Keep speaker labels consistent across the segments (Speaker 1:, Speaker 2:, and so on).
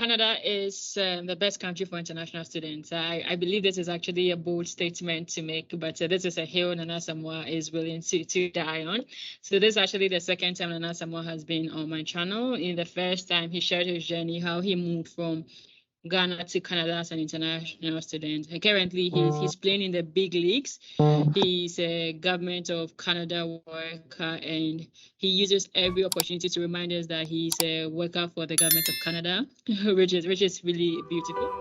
Speaker 1: Canada is the best country for international students. I believe this is actually a bold statement to make, but this is a hill Nana Asamoah is willing to die on. So this is actually the second time Nana Asamoah has been on my channel. In the first time, he shared his journey, how he moved from Ghana to Canada as an international student. Currently, he's playing in the big leagues. He's a government of Canada worker, and he uses every opportunity to remind us that he's a worker for the government of Canada, which is really beautiful.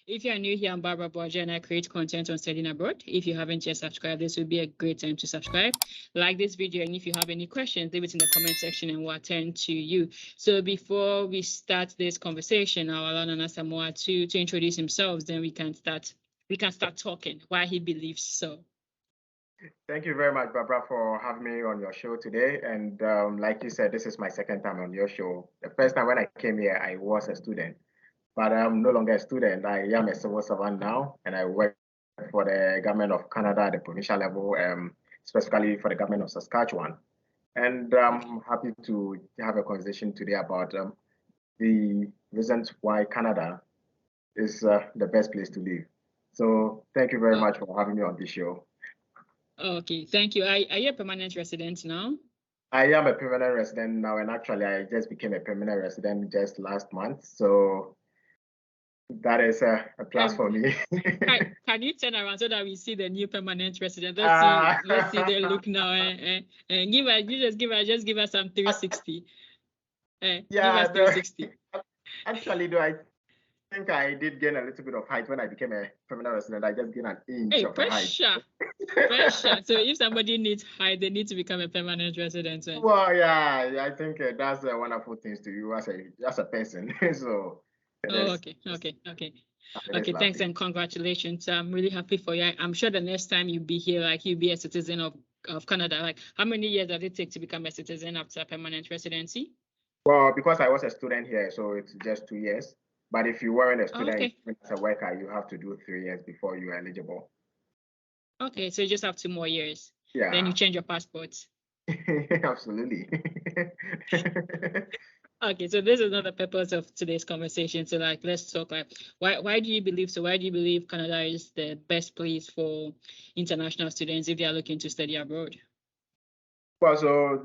Speaker 1: If you are new here, I'm Barbara Borgia, and I create content on studying abroad. If you haven't yet subscribed, this would be a great time to subscribe. Like this video, and if you have any questions, leave it in the comment section and we'll attend to you. So before we start this conversation, I'll allow Nana Asamoah to introduce himself, then we can start talking why he believes so.
Speaker 2: Thank you very much, Barbara, for having me on your show today. And like you said, this is my second time on your show. The first time when I came here, I was a student. But I'm no longer a student. I am a civil servant now, and I work for the government of Canada at the provincial level, specifically for the government of Saskatchewan. And I'm happy to have a conversation today about the reasons why Canada is the best place to live. So thank you very much for having me on this show.
Speaker 1: Okay, thank you. Are you a permanent resident now?
Speaker 2: I am a permanent resident now, and actually I just became a permanent resident just last month. So that is a plus for me.
Speaker 1: Can you turn around so that we see the new permanent resident? Let's see the look now. And just give us some 360.
Speaker 2: Yeah,
Speaker 1: give us 360.
Speaker 2: Actually, though, I think I did gain a little bit of height when I became a permanent resident. I just gained an inch of height.
Speaker 1: Pressure. So if somebody needs height, they need to become a permanent resident.
Speaker 2: Well, yeah, I think that's a wonderful thing to you as a person. So.
Speaker 1: Okay. Thanks and congratulations. I'm really happy for you. I'm sure the next time you'll be here, like you'll be a citizen of Canada. Like, how many years does it take to become a citizen after permanent residency?
Speaker 2: Well, because I was a student here, so it's just 2 years. But if you weren't a student, as a worker, you have to do 3 years before you're eligible.
Speaker 1: Okay, so you just have 2 more years.
Speaker 2: Yeah.
Speaker 1: Then you change your passport.
Speaker 2: Absolutely.
Speaker 1: Okay, so this is not the purpose of today's conversation. So let's talk why do you believe so? Why do you believe Canada is the best place for international students if they are looking to study abroad?
Speaker 2: Well, so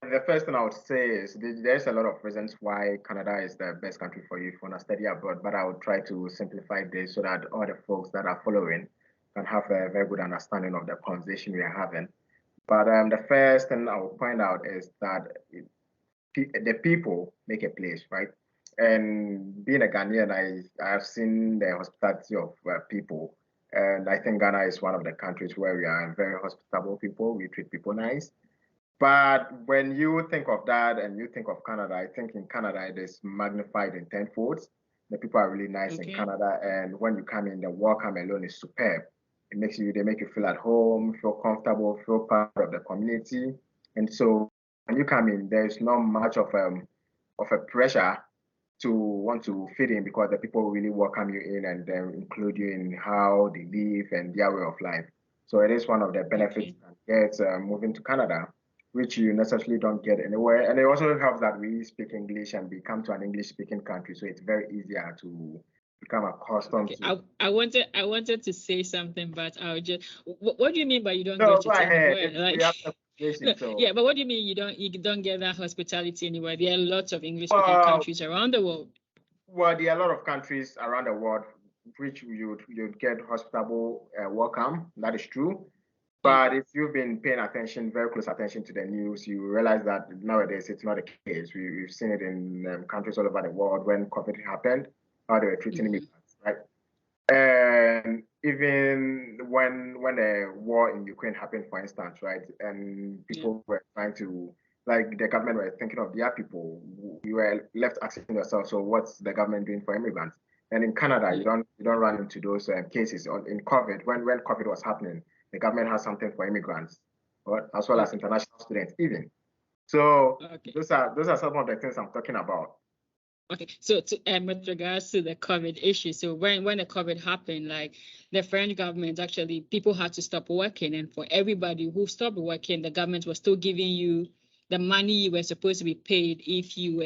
Speaker 2: the first thing I would say is there's a lot of reasons why Canada is the best country for you if you want to study abroad, but I would try to simplify this so that all the folks that are following can have a very good understanding of the conversation we are having. But the first thing I will point out is that the people make a place, right? And being a Ghanaian, I've seen the hospitality of people. And I think Ghana is one of the countries where we are very hospitable people. We treat people nice. But when you think of that and you think of Canada, I think in Canada it is magnified in tenfold. The people are really nice in Canada. And when you come in, the welcome alone is superb. They make you feel at home, feel comfortable, feel part of the community. And so when you come in, there's not much of a pressure to want to fit in because the people really welcome you in and then include you in how they live and their way of life. So it is one of the benefits that gets moving to Canada, which you necessarily don't get anywhere. And it also helps that we speak English and we come to an English-speaking country, so it's very easier to become accustomed to.
Speaker 1: I wanted to say something, but I'll just. What do you mean by you don't get it anywhere? Yeah, but what do you mean you don't get that hospitality anywhere? There are lots of English-speaking countries around the world.
Speaker 2: Well, there are a lot of countries around the world which you'd get hospitable welcome. That is true. But if you've been paying attention, very close attention to the news, you realize that nowadays it's not the case. We've seen it in countries all over the world when COVID happened, how they were treating immigrants, right? And even when the war in Ukraine happened, for instance, right, and people were trying to, like the government were thinking of their people, you were left asking yourself, so what's the government doing for immigrants? And in Canada, you don't run into those cases. In COVID, when COVID was happening, the government has something for immigrants, as well as international students, even. So those are some of the things I'm talking about.
Speaker 1: Okay, so with regards to the COVID issue, so when the COVID happened, like the French government actually people had to stop working, and for everybody who stopped working, the government was still giving you the money you were supposed to be paid if you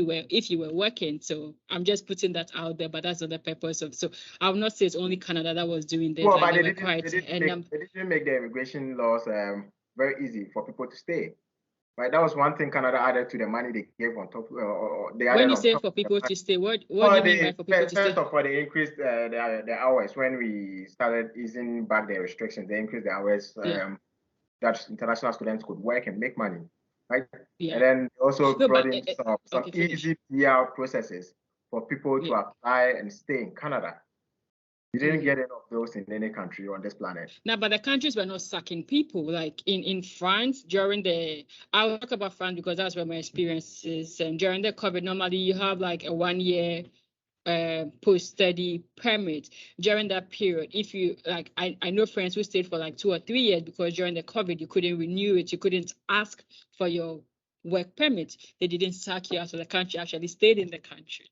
Speaker 1: were working. So I'm just putting that out there, but that's not the purpose of. So I will not say it's only Canada that was doing this.
Speaker 2: Well,
Speaker 1: Like
Speaker 2: but
Speaker 1: they were quite,
Speaker 2: they didn't make the immigration laws very easy for people to stay. Right, that was one thing Canada added to the money they gave on top. Or they
Speaker 1: when
Speaker 2: added
Speaker 1: you
Speaker 2: on
Speaker 1: say
Speaker 2: top
Speaker 1: for
Speaker 2: of the
Speaker 1: people
Speaker 2: money.
Speaker 1: to stay, what do
Speaker 2: Well,
Speaker 1: you mean by for people to
Speaker 2: first
Speaker 1: stay?
Speaker 2: of all, they increased the hours when we started easing back the restrictions. They increased the hours
Speaker 1: Yeah.
Speaker 2: that international students could work and make money, right?
Speaker 1: Yeah.
Speaker 2: And then also
Speaker 1: No,
Speaker 2: brought
Speaker 1: but
Speaker 2: in some
Speaker 1: okay, finish.
Speaker 2: easy PR processes for people to
Speaker 1: Yeah.
Speaker 2: apply and stay in Canada. You didn't
Speaker 1: Mm.
Speaker 2: get any of those in any country on this planet.
Speaker 1: Now, but the countries were not sucking people. Like in France during I'll talk about France because that's where my experience is. And during the COVID, normally you have like a 1 year post-study permit. During that period, if you like, I know friends who stayed for like 2 or 3 years because during the COVID you couldn't renew it, you couldn't ask for your work permit. They didn't sack you out of the country, actually stayed in the country.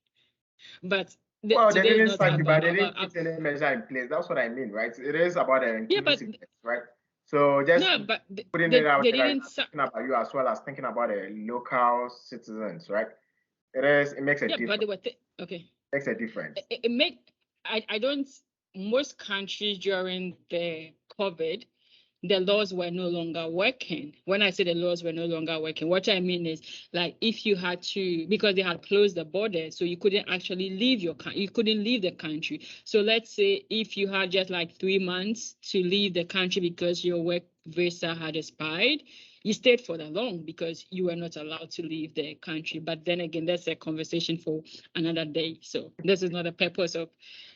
Speaker 1: But
Speaker 2: Well, they
Speaker 1: today is
Speaker 2: didn't
Speaker 1: not
Speaker 2: sack you, but they
Speaker 1: about
Speaker 2: didn't put any measure in place. That's what I mean, right? It is about the
Speaker 1: yeah, but
Speaker 2: inclusiveness, right? So just
Speaker 1: no, but
Speaker 2: putting it out
Speaker 1: they
Speaker 2: there,
Speaker 1: didn't
Speaker 2: thinking about you as well as thinking about the local citizens, right? It makes a
Speaker 1: yeah, but
Speaker 2: difference.
Speaker 1: they were okay.
Speaker 2: Makes a difference.
Speaker 1: It make I don't most countries during the COVID, the laws were no longer working. When I say the laws were no longer working, what I mean is like if you had to because they had closed the border, so you couldn't actually leave you couldn't leave the country. So let's say if you had just like 3 months to leave the country because your work visa had expired, you stayed for that long because you were not allowed to leave the country. But then again, that's a conversation for another day. So this is not the purpose of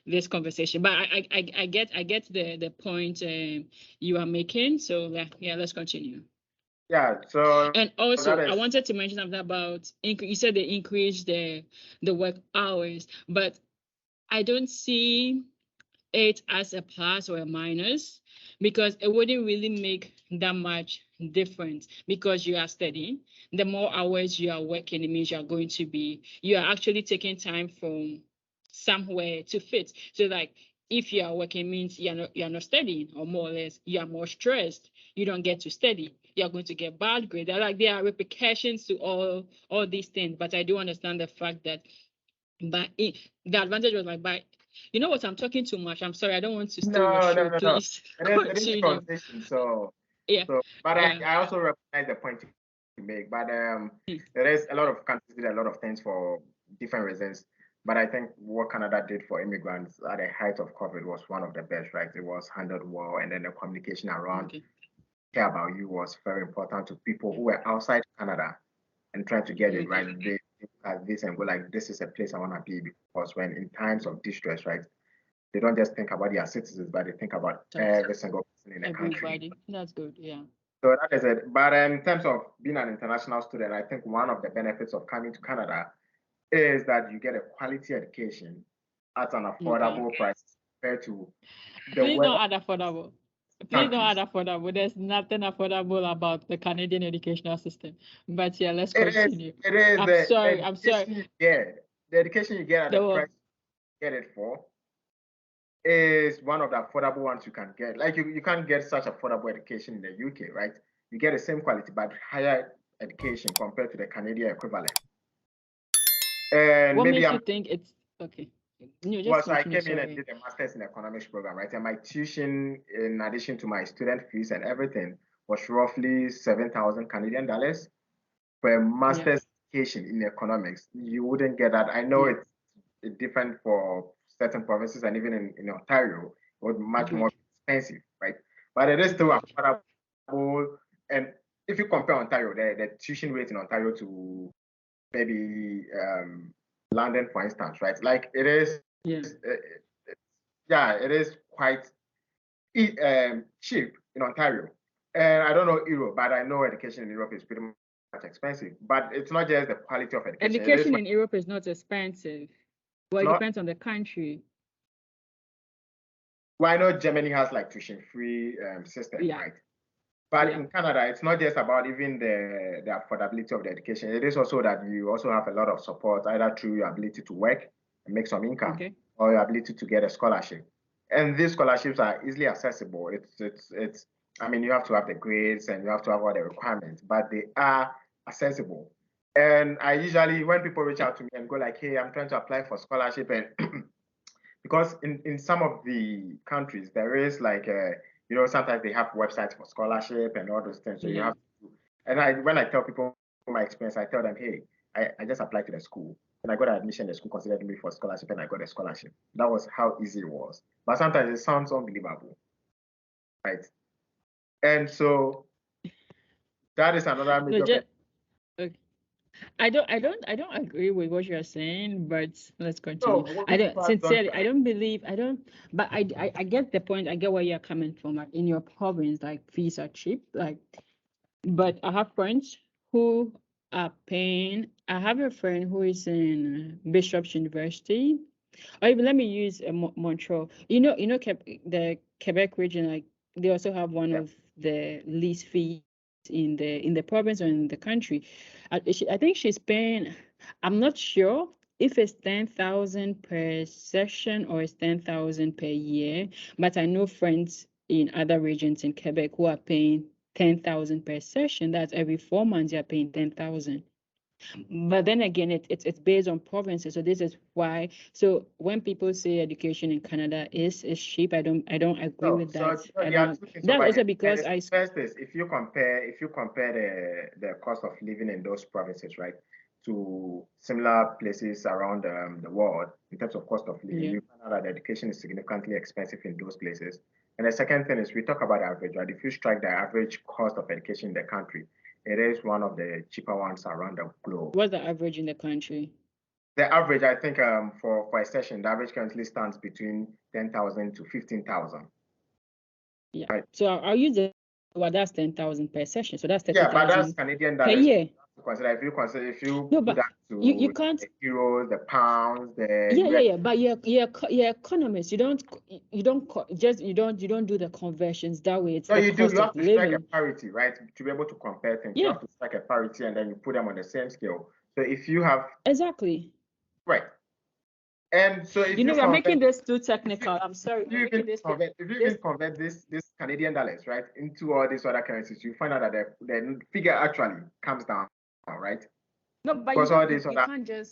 Speaker 1: this conversation. But I get the point you are making. So yeah, let's continue.
Speaker 2: Yeah. So
Speaker 1: And
Speaker 2: that
Speaker 1: also, I
Speaker 2: is
Speaker 1: wanted to mention something about you said they increased the work hours, but I don't see it as a plus or a minus because it wouldn't really make that much difference because you are studying. The more hours you are working, it means you are actually taking time from somewhere to fit. So like if you are working means you're not studying, or more or less you are more stressed. You don't get to study. You're going to get bad grades. There are repercussions to all these things. But I do understand the fact that the advantage was like by you know what, I'm talking too much. I'm sorry, I don't want to steal your show.
Speaker 2: no.
Speaker 1: Please
Speaker 2: It is a
Speaker 1: continue.
Speaker 2: conversation. So
Speaker 1: Yeah.
Speaker 2: but
Speaker 1: Yeah.
Speaker 2: I also recognize the point you make. But
Speaker 1: Mm.
Speaker 2: there is a lot of countries did a lot of things for different reasons. But I think what Canada did for immigrants at the height of COVID was one of the best, right? It was handled well, and then the communication around
Speaker 1: Okay.
Speaker 2: care about you was very important to people who were outside Canada and trying to get it
Speaker 1: Okay.
Speaker 2: right. They look at this and go like, "This is a place I want to be," because when in times of distress, right, they don't just think about their citizens, but they think about
Speaker 1: That's
Speaker 2: every single person in the country.
Speaker 1: everybody. That's good. Yeah.
Speaker 2: So that is it. But in terms of being an international student, I think one of the benefits of coming to Canada is that you get a quality education at an
Speaker 1: Okay.
Speaker 2: affordable price compared to the
Speaker 1: Please don't
Speaker 2: West
Speaker 1: add affordable. Please don't add
Speaker 2: countries.
Speaker 1: affordable. There's nothing affordable about the Canadian educational system. But yeah, let's continue.
Speaker 2: It is
Speaker 1: I'm
Speaker 2: the
Speaker 1: sorry. I'm sorry.
Speaker 2: education you get. The education you get at the
Speaker 1: There were
Speaker 2: price you get it for is one of the affordable ones you can get. Like you can't get such affordable education in the UK, right? You get the same quality but higher education compared to the Canadian equivalent. And
Speaker 1: what
Speaker 2: maybe
Speaker 1: makes you
Speaker 2: I'm
Speaker 1: think it's okay? No,
Speaker 2: well,
Speaker 1: just
Speaker 2: so I
Speaker 1: continue.
Speaker 2: came in and
Speaker 1: Sorry.
Speaker 2: did a master's in economics program, right? And my tuition, in addition to my student fees and everything, was roughly 7,000 Canadian dollars for a
Speaker 1: Yeah.
Speaker 2: master's education in economics. You wouldn't get that. I know
Speaker 1: Yeah.
Speaker 2: it's different for certain provinces, and even in Ontario, it was much more
Speaker 1: Agreed.
Speaker 2: expensive, right? But it is still
Speaker 1: Agreed.
Speaker 2: affordable. And if you compare Ontario, the tuition rate in Ontario to maybe London, for instance, right? Like it is,
Speaker 1: Yeah.
Speaker 2: yeah, it is quite cheap in Ontario. And I don't know Europe, but I know education in Europe is pretty much expensive. But it's not just the quality of education. It is
Speaker 1: Education in Europe is not expensive. Well, it
Speaker 2: not.
Speaker 1: depends on the country.
Speaker 2: Well, I know Germany has like tuition-free system,
Speaker 1: Yeah.
Speaker 2: right? But
Speaker 1: Yeah.
Speaker 2: in Canada, it's not just about even the affordability of the education. It is also that you also have a lot of support, either through your ability to work and make some income,
Speaker 1: Okay.
Speaker 2: or your ability to get a scholarship. And these scholarships are easily accessible. It's. I mean, you have to have the grades and you have to have all the requirements, but they are accessible. And I usually, when people reach out to me and go like, "Hey, I'm trying to apply for scholarship," and because in some of the countries there is like sometimes they have websites for scholarship and all those things, so you have to. And when I tell people my experience, I tell them, hey, I just applied to the school and I got admission. The school considered me for scholarship and I got a scholarship. That was how easy it was. But sometimes it sounds unbelievable, right? And so that is another
Speaker 1: So
Speaker 2: major.
Speaker 1: just, okay. I don't agree with what you're saying, but let's continue.
Speaker 2: No,
Speaker 1: I
Speaker 2: which
Speaker 1: don't
Speaker 2: part don't
Speaker 1: sincerely,
Speaker 2: you?
Speaker 1: I don't believe, I don't, but I get the point. I get where you're coming from. Like in your province, like fees are cheap. Like, but I have friends who are paying. I have a friend who is in Bishop's University, or even let me use Montreal. The Quebec region, like they also have one
Speaker 2: Yeah.
Speaker 1: of the least fees in the province or in the country. I think she's paying. I'm not sure if it's 10,000 per session or it's 10,000 per year, but I know friends in other regions in Quebec who are paying 10,000 per session. That's every 4 months you're paying 10,000. But then again, it's based on provinces. So this is why. So when people say education in Canada is cheap, I don't agree with that.
Speaker 2: So
Speaker 1: I
Speaker 2: there are
Speaker 1: don't.
Speaker 2: two things
Speaker 1: That's
Speaker 2: over here.
Speaker 1: also because
Speaker 2: The first is if you compare the cost of living in those provinces, right, to similar places around the world in terms of cost of living,
Speaker 1: yeah.
Speaker 2: you find out that the education is significantly expensive in those places. And the second thing is we talk about average, right? If you strike the average cost of education in the country, it is one of the cheaper ones around the globe.
Speaker 1: What's the average in the country?
Speaker 2: The average, I think, for a session, the average currently stands between 10,000 to 15,000.
Speaker 1: Yeah.
Speaker 2: Right.
Speaker 1: So I'll use the well, that's 10,000 per session. So that's
Speaker 2: Yeah, but that's
Speaker 1: 30,000
Speaker 2: Canadian
Speaker 1: per
Speaker 2: dollars.
Speaker 1: year.
Speaker 2: Consider if you
Speaker 1: No,
Speaker 2: put
Speaker 1: but
Speaker 2: that
Speaker 1: you
Speaker 2: to
Speaker 1: can't.
Speaker 2: the euros, the pounds, the
Speaker 1: Yeah, yeah,
Speaker 2: US.
Speaker 1: yeah. But you're economist. You don't do the conversions that way. It's
Speaker 2: No,
Speaker 1: the
Speaker 2: you do.
Speaker 1: cost
Speaker 2: You
Speaker 1: of
Speaker 2: have to strike a
Speaker 1: living.
Speaker 2: parity, right? To be able to compare things, you
Speaker 1: Yeah,
Speaker 2: have to strike a parity and then you put them on the same scale. So if you have
Speaker 1: exactly.
Speaker 2: right, and so if you
Speaker 1: We're
Speaker 2: convert,
Speaker 1: making this too
Speaker 2: if you
Speaker 1: technical. I'm sorry.
Speaker 2: if
Speaker 1: We're
Speaker 2: you
Speaker 1: making
Speaker 2: even
Speaker 1: this
Speaker 2: convert, if you
Speaker 1: this.
Speaker 2: even convert this Canadian dollars, right, into all these other currencies, you find out that the figure actually comes down, right?
Speaker 1: No, but
Speaker 2: Because all these other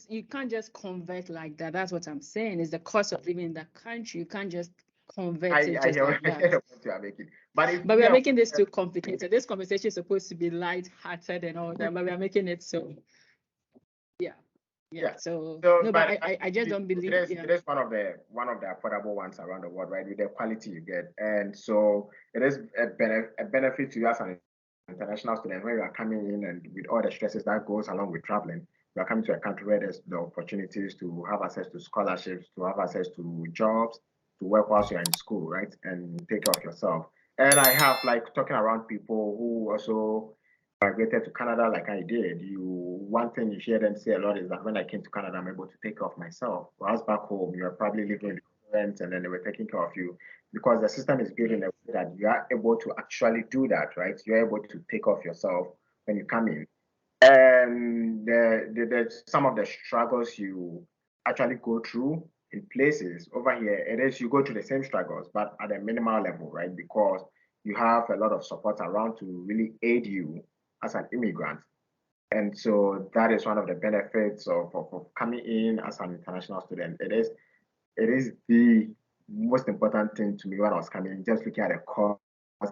Speaker 1: you can't just convert like that. That's what I'm saying. Is the cost of living in the country. You can't just convert it
Speaker 2: I
Speaker 1: just
Speaker 2: hear,
Speaker 1: like
Speaker 2: I hear
Speaker 1: that.
Speaker 2: the point you are making. But if
Speaker 1: But we
Speaker 2: we
Speaker 1: are
Speaker 2: are
Speaker 1: making this too complicated. This conversation is supposed to be light-hearted and all that, but we are making it so. Yeah, yeah.
Speaker 2: yeah.
Speaker 1: So
Speaker 2: So,
Speaker 1: no, but
Speaker 2: but
Speaker 1: I just don't believe. Yeah.
Speaker 2: it is one of the affordable ones around the world, right? With the quality you get, and so it is a benefit to you as an international student when you are coming in and with all the stresses that goes along with traveling. You are coming to a country where there's the opportunities to have access to scholarships, to have access to jobs, to work whilst you're in school, right, and take care of yourself. And I have like talking around people who also migrated to Canada like I did, one thing you hear them say a lot is that when I came to Canada, I'm able to take care of myself. Whereas back home, you're probably living with your parents and then they were taking care of you because the system is built in a way that you are able to actually do that, right? You're able to take care of yourself when you come in. And some of the struggles you actually go through in places over here, it is you go through the same struggles, but at a minimal level, right? Because you have a lot of support around to really aid you as an immigrant. And so that is one of the benefits of coming in as an international student. It is the most important thing to me when I was coming, just looking at the cost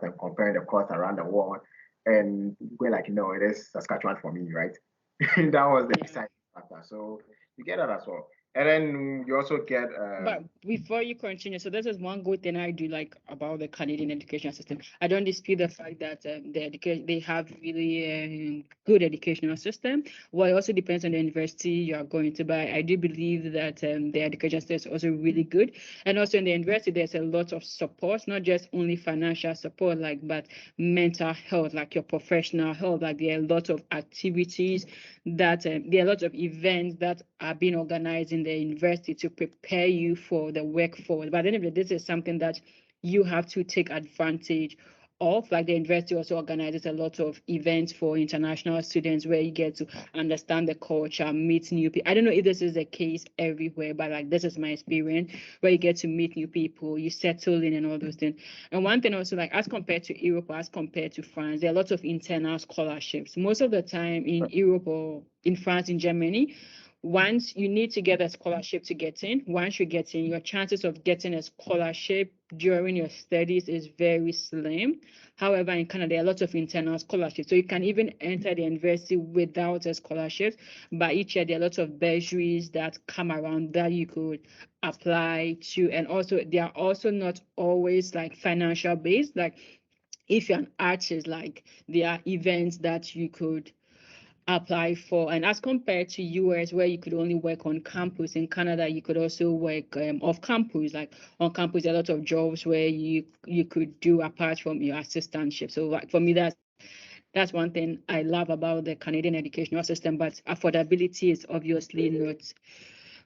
Speaker 2: and comparing the cost around the world and going like, no, it is Saskatchewan for me, right? That was the
Speaker 1: Yeah.
Speaker 2: deciding factor. So you get that as well. And then you also get
Speaker 1: But before you continue, so this is one good thing I do like about the Canadian education system. I don't dispute the fact that they have really good educational system. Well, it also depends on the university you are going to. But I do believe that the education system is also really good. And also in the university, there's a lot of support, not just only financial support, but mental health, like your professional health. Like there are a lot of activities that there are a lot of events that are being organized in the university to prepare you for the workforce. But at the end of the day, this is something that you have to take advantage off. Like the university also organizes a lot of events for international students where you get to understand the culture, meet new people. I don't know if this is the case everywhere, but like this is my experience where you get to meet new people, you settle in and all those things. And one thing also, like as compared to Europe, as compared to France, there are lots of internal scholarships. Most of the time in Europe or in France, in Germany, once you need to get a scholarship to get in, once you get in, your chances of getting a scholarship during your studies is very slim. However, in Canada, there are lots of internal scholarships. So you can even enter the university without a scholarship. But each year, there are lots of bursaries that come around that you could apply to. And also, they are also not always like financial based. Like if you're an artist, like there are events that you could apply for. And as compared to US, where you could only work on campus, in Canada you could also work off campus. Like on campus, there are a lot of jobs where you could do apart from your assistantship. So like for me, that's one thing I love about the Canadian educational system. But affordability is obviously not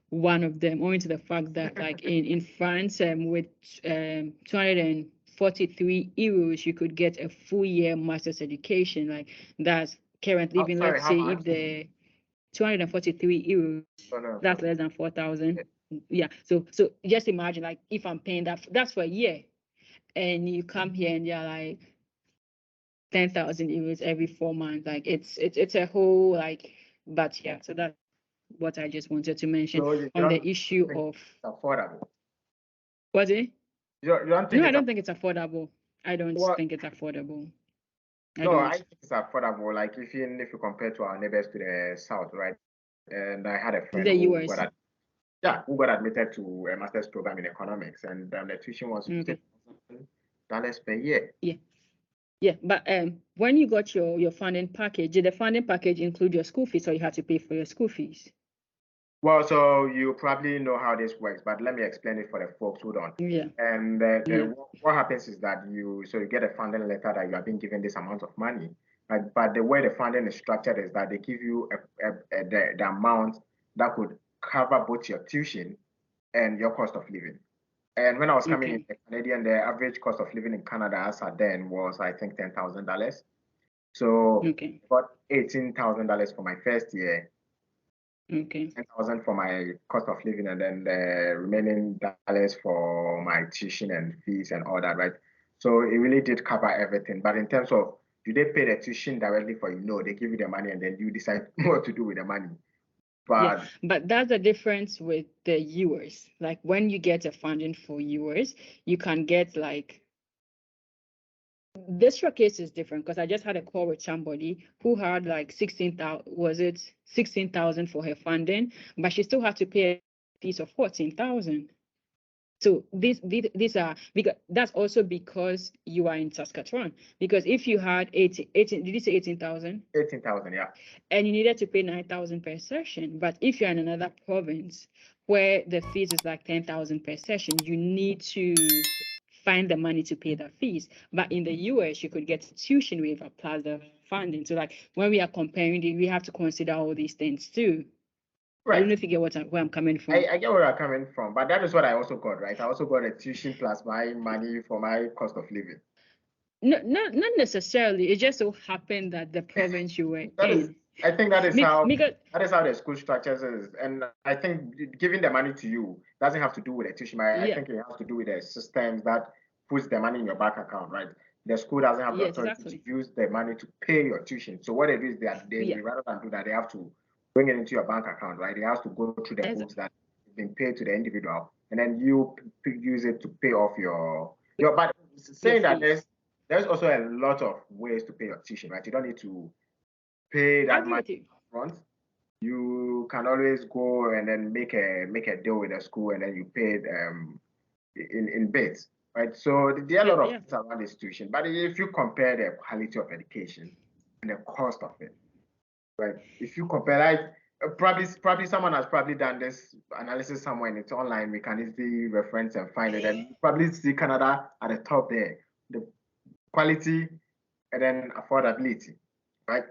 Speaker 1: one of them, owing to the fact that like in France, with 243 euros, you could get a full year master's education. Like that's currently, even
Speaker 2: Sorry,
Speaker 1: let's
Speaker 2: how
Speaker 1: say
Speaker 2: much?
Speaker 1: if the 243 euros,
Speaker 2: Oh, no,
Speaker 1: that's less than 4,000. Yeah. So just imagine like if I'm paying that's for a year, and you come here and you're like 10,000 euros every 4 months. Like it's a whole like. But yeah, so that's what I just wanted to mention
Speaker 2: so you
Speaker 1: on
Speaker 2: don't
Speaker 1: the issue
Speaker 2: think
Speaker 1: of
Speaker 2: it's affordable?
Speaker 1: was it?
Speaker 2: You don't think
Speaker 1: No, I
Speaker 2: it's
Speaker 1: don't think it's affordable. I don't
Speaker 2: well,
Speaker 1: think it's affordable. I
Speaker 2: no, I
Speaker 1: don't.
Speaker 2: think it's affordable. Like if you compare to our neighbors to the south, right? And I had a friend
Speaker 1: The
Speaker 2: who
Speaker 1: US.
Speaker 2: who got admitted to a master's program in economics, and the tuition was
Speaker 1: Okay.
Speaker 2: $50,000 per year.
Speaker 1: Yeah. Yeah. But when you got your funding package, did the funding package include your school fees, or you had to pay for your school fees?
Speaker 2: Well, so you probably know how this works, but let me explain it for the folks who don't.
Speaker 1: Yeah.
Speaker 2: And
Speaker 1: Yeah.
Speaker 2: what happens is that you get a funding letter that you have been given this amount of money. But the way the funding is structured is that they give you the amount that could cover both your tuition and your cost of living. And when I was coming in
Speaker 1: Okay.
Speaker 2: the Canadian, the average cost of living in Canada as at then was, I think, $10,000. So
Speaker 1: Okay.
Speaker 2: about $18,000 for my first year,
Speaker 1: Okay.
Speaker 2: 10,000 for my cost of living, and then the remaining dollars for my tuition and fees and all that, right? So it really did cover everything. But in terms of, do they pay the tuition directly for you? No, they give you the money and then you decide what to do with the money.
Speaker 1: Yeah,
Speaker 2: But
Speaker 1: but that's the difference with the US. Like when you get a funding for US, you can get like this your case is different because I just had a call with somebody who had like 16,000, was it 16,000 for her funding, but she still had to pay a piece of 14,000. So these are because that's also because you are in Saskatchewan. Because if you had 18, did you say 18,000?
Speaker 2: 18,000, yeah.
Speaker 1: And you needed to pay 9,000 per session. But if you're in another province where the fees is like 10,000 per session, you need to find the money to pay the fees. But in the US, you could get a tuition waiver plus the funding. So like when we are comparing, we have to consider all these things too. I don't know
Speaker 2: Right.
Speaker 1: if you get where I'm coming from.
Speaker 2: I get where you're coming from, but that is what I also got, right? I also got a tuition plus my money for my cost of living.
Speaker 1: No, not necessarily. It just so happened that the province you were
Speaker 2: That is,
Speaker 1: in.
Speaker 2: I think that is how
Speaker 1: Because,
Speaker 2: the school structures is, and I think giving the money to you doesn't have to do with the tuition. I
Speaker 1: yeah,
Speaker 2: think it has to do with the systems that puts the money in your bank account, right? The school doesn't have the
Speaker 1: yes,
Speaker 2: authority to
Speaker 1: exactly.
Speaker 2: use the money to pay your tuition. So what they do is
Speaker 1: Yeah,
Speaker 2: rather than do that, they have to bring it into your bank account, right? They have to go through the books that have been paid to the individual, and then you use it to pay off your. But
Speaker 1: your
Speaker 2: saying that
Speaker 1: fees.
Speaker 2: there's also a lot of ways to pay your tuition, right? You don't need to pay
Speaker 1: I
Speaker 2: that
Speaker 1: agree
Speaker 2: money
Speaker 1: with you.
Speaker 2: upfront. You can always go and then make a deal with the school, and then you pay it in bits, right? So there are a
Speaker 1: Yeah,
Speaker 2: lot of
Speaker 1: yeah.
Speaker 2: things around this tuition. But if you compare the quality of education and the cost of it, right? If you compare, like probably someone has probably done this analysis somewhere and it's online. We can easily reference and find it, and you probably see Canada at the top there, the quality and then affordability, right?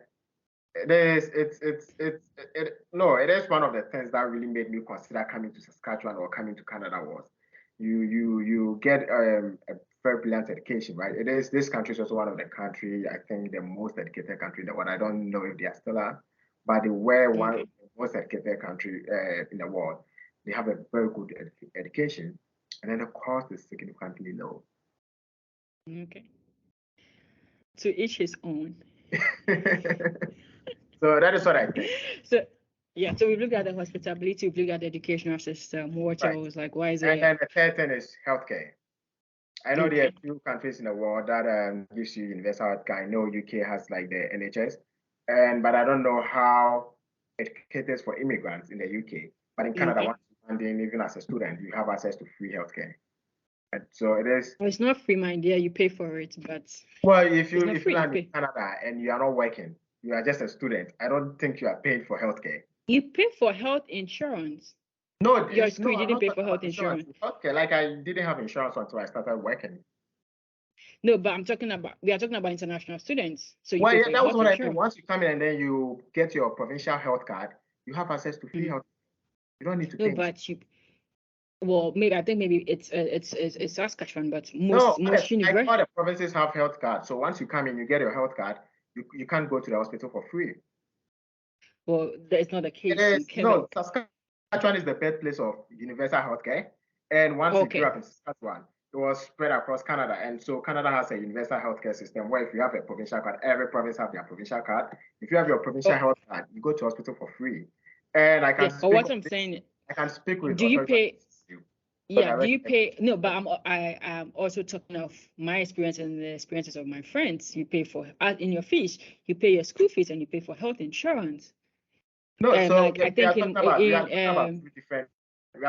Speaker 2: It is. It is one of the things that really made me consider coming to Saskatchewan or coming to Canada was you get a very brilliant education, right? It is, this country is also one of the country, I think the most educated country in the world. I don't know if they are still are, but they were one of the most educated country in the world. They have a very good education, and then the cost is significantly low.
Speaker 1: Okay. To each his own.
Speaker 2: So that is what I think.
Speaker 1: So yeah, so we look at the hospitality, we look at the educational system, what
Speaker 2: Right.
Speaker 1: else, like why is
Speaker 2: And
Speaker 1: it?
Speaker 2: then the third thing is healthcare. I know there are
Speaker 1: Okay.
Speaker 2: a few countries in the world that gives you universal healthcare. I know UK has like the NHS, but I don't know how it caters for immigrants in the UK. But in Canada,
Speaker 1: Okay.
Speaker 2: once you land in, even as a student, you have access to free healthcare. And so it is.
Speaker 1: Well, it's not free, my dear. You pay for it, but
Speaker 2: Well,
Speaker 1: it's not
Speaker 2: if you
Speaker 1: free. You
Speaker 2: land in
Speaker 1: pay.
Speaker 2: Canada and you are not working, you are just a student, I don't think you are paid for healthcare.
Speaker 1: You pay for health insurance.
Speaker 2: No,
Speaker 1: Your school
Speaker 2: no, I'm
Speaker 1: didn't
Speaker 2: not
Speaker 1: pay
Speaker 2: talking
Speaker 1: for
Speaker 2: about
Speaker 1: health
Speaker 2: insurance.
Speaker 1: insurance.
Speaker 2: Okay, like I didn't have insurance until I started working.
Speaker 1: No, but I'm talking about, we are talking about international students. So you
Speaker 2: Well,
Speaker 1: pay
Speaker 2: yeah,
Speaker 1: for your
Speaker 2: that was
Speaker 1: health
Speaker 2: what I mean.
Speaker 1: insurance.
Speaker 2: Once you come in and then you get your provincial health card, you have access to free health. You don't need to
Speaker 1: No,
Speaker 2: pay.
Speaker 1: but you, well, maybe I think maybe it's Saskatchewan, but
Speaker 2: No,
Speaker 1: most
Speaker 2: like all
Speaker 1: universities.
Speaker 2: the provinces have health cards. So once you come in, you get your health card. You can't go to the hospital for free.
Speaker 1: Well, that's not the
Speaker 2: It
Speaker 1: case. You
Speaker 2: is
Speaker 1: can.
Speaker 2: no, Saskatchewan is the birthplace of universal healthcare. And once you grew
Speaker 1: Okay.
Speaker 2: up in Saskatchewan, it was spread across Canada. And so Canada has a universal healthcare system where if you have a provincial card, every province have their provincial card. If you have your provincial health card, you go to hospital for free. And I can
Speaker 1: Yes, but
Speaker 2: speak
Speaker 1: what
Speaker 2: of
Speaker 1: I'm
Speaker 2: this,
Speaker 1: saying,
Speaker 2: I can speak with
Speaker 1: do you
Speaker 2: authority.
Speaker 1: pay? Yeah, do you
Speaker 2: directly.
Speaker 1: pay? No, but I'm also talking of my experience and the experiences of my friends. You pay for in your fees, you pay your school fees, and you pay for health insurance.
Speaker 2: No,
Speaker 1: And
Speaker 2: so
Speaker 1: like I
Speaker 2: we are
Speaker 1: think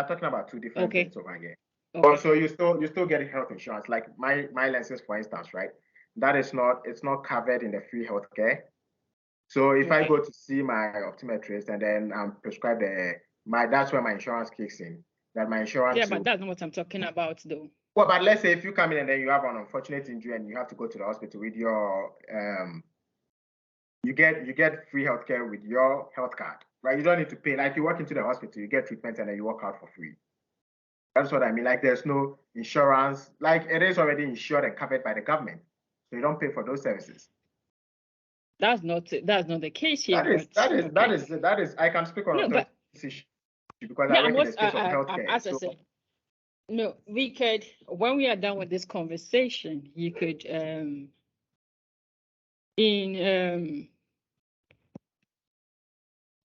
Speaker 2: talking about two different
Speaker 1: okay,
Speaker 2: things over here.
Speaker 1: okay,
Speaker 2: So you still get health insurance. Like my license, for instance, right? That is not, it's not covered in the free healthcare. So if I
Speaker 1: okay.
Speaker 2: go to see my optometrist and then I'm prescribed that's where my insurance kicks in. That my insurance
Speaker 1: Yeah, but that's not what I'm talking about, though.
Speaker 2: well, but let's say if you come in and then you have an unfortunate injury and you have to go to the hospital with your you get free healthcare with your health card, right? You don't need to pay. Like you walk into the hospital, you get treatment, and then you walk out for free. That's what I mean. Like there's no insurance. Like it is already insured and covered by the government, so you don't pay for those services.
Speaker 1: That's not the case here.
Speaker 2: That is. I can speak on
Speaker 1: No, but
Speaker 2: this issue because
Speaker 1: yeah,
Speaker 2: I work in the space of healthcare.
Speaker 1: as I said, no, we could, when we are done with this conversation, you could in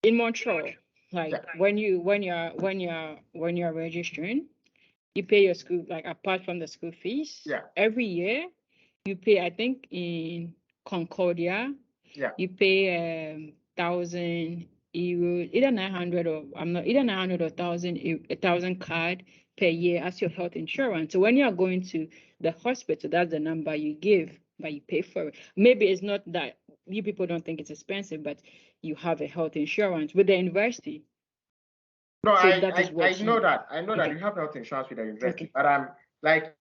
Speaker 1: Montreal, like when you're registering, you pay your school, like apart from the school fees.
Speaker 2: Yeah.
Speaker 1: Every year you pay, I think in Concordia,
Speaker 2: yeah,
Speaker 1: you pay 1,000 euros, either 900 or either 900 or 1,000 card per year as your health insurance. So when you are going to the hospital, that's the number you give, but you pay for it. Maybe it's not that you people don't think it's expensive, but you have a health insurance with the university.
Speaker 2: No,
Speaker 1: So
Speaker 2: I know that. I know that
Speaker 1: okay.
Speaker 2: you have health insurance with the university,
Speaker 1: Okay.
Speaker 2: but I'm like